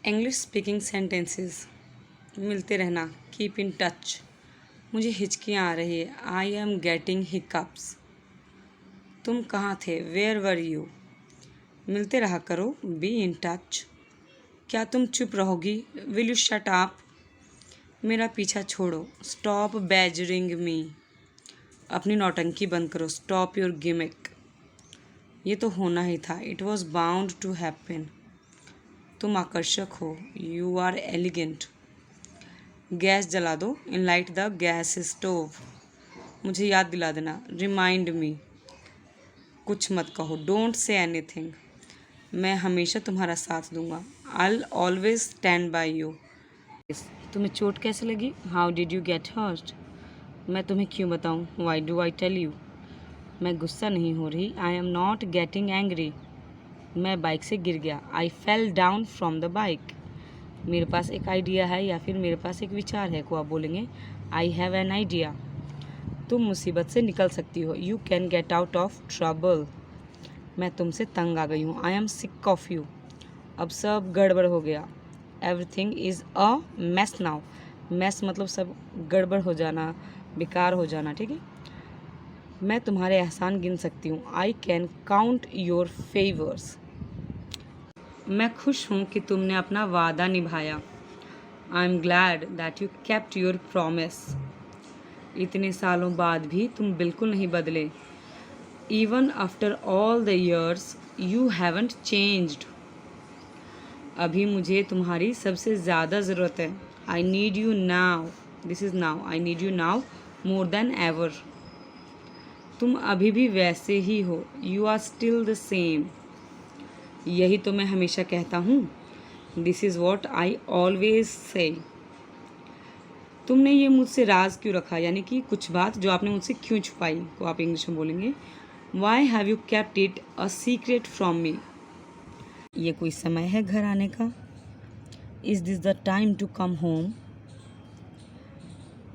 English speaking sentences. मिलते रहना, keep in touch. मुझे हिचकियाँ आ रही है, आई एम गेटिंग हिकअप्स। तुम कहाँ थे, वेयर वर यू। मिलते रहा करो, बी इन टच। क्या तुम चुप रहोगी, विल यू शट अप। मेरा पीछा छोड़ो, स्टॉप बैजरिंग मी। अपनी नौटंकी बंद करो, स्टॉप योर गिमिक। ये तो होना ही था, it was bound to happen. तुम आकर्षक हो, यू आर एलिगेंट। गैस जला दो, इनलाइट द गैस स्टोव। मुझे याद दिला देना, रिमाइंड मी। कुछ मत कहो, डोंट से एनीथिंग। मैं हमेशा तुम्हारा साथ दूंगा, I always stand by you. तुम्हें चोट कैसे लगी, how did you get hurt. मैं तुम्हें क्यों बताऊं, why do I tell you. मैं गुस्सा नहीं हो रही, I am not getting angry. मैं बाइक से गिर गया, I fell down from the bike. मेरे पास एक आइडिया है या फिर मेरे पास एक विचार है को आप बोलेंगे, आई हैव एन आइडिया। तुम मुसीबत से निकल सकती हो, you can get out of trouble. मैं तुमसे तंग आ गई हूँ, I am sick of you. अब सब गड़बड़ हो गया, everything is a mess now. Mess मतलब सब गड़बड़ हो जाना, बेकार हो जाना, ठीक है। मैं तुम्हारे एहसान गिन सकती हूँ, I can count your favours. मैं खुश हूँ कि तुमने अपना वादा निभाया, I am glad that you kept your promise. इतने सालों बाद भी तुम बिल्कुल नहीं बदले, even after all the years you haven't changed. अभी मुझे तुम्हारी सबसे ज़्यादा ज़रूरत है, I need you now, this is now, I need you now more than ever. तुम अभी भी वैसे ही हो, you are still the same. यही तो मैं हमेशा कहता हूँ, this is what I always say. तुमने ये मुझसे राज क्यों रखा, यानी कि कुछ बात जो आपने मुझसे क्यों छुपाई को आप इंग्लिश में बोलेंगे, why have you kept it a secret from me. ये कोई समय है घर आने का, is this the time to come home.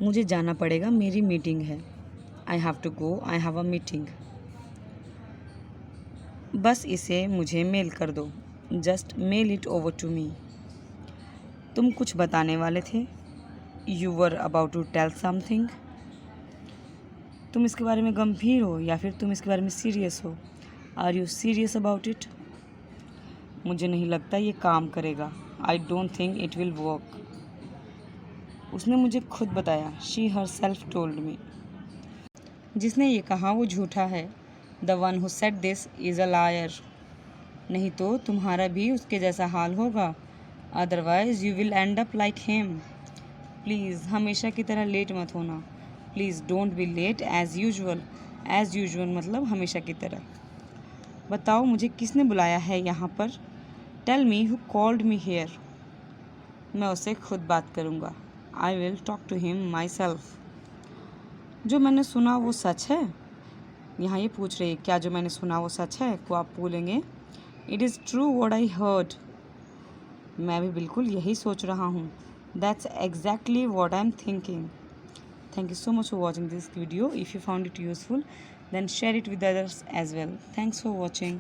मुझे जाना पड़ेगा, मेरी मीटिंग है, I have to go, I have a meeting. बस इसे मुझे मेल कर दो, just mail it over to me. तुम कुछ बताने वाले थे, you were about to tell something. तुम इसके बारे में गंभीर हो या फिर तुम इसके बारे में सीरियस हो, are you serious about it. मुझे नहीं लगता ये काम करेगा, I don't think it will work. उसने मुझे खुद बताया, she herself told me. जिसने ये कहा वो झूठा है, the one who said this is a liar. नहीं तो तुम्हारा भी उसके जैसा हाल होगा, otherwise you will end up like him. Please हमेशा की तरह लेट मत होना, please don't be late as usual. As usual मतलब हमेशा की तरह। बताओ मुझे किसने बुलाया है यहाँ पर, tell me who called me here. मैं उससे खुद बात करूँगा, I will talk to him myself. जो मैंने सुना वो सच है। यहाँ ये पूछ रही है क्या जो मैंने सुना वो सच है को आप बोलेंगे, it is true what I heard. मैं भी बिल्कुल यही सोच रहा हूँ, that's exactly what I am thinking. Thank you so much for watching this video. If you found it useful, then share it with others as well. Thanks for watching.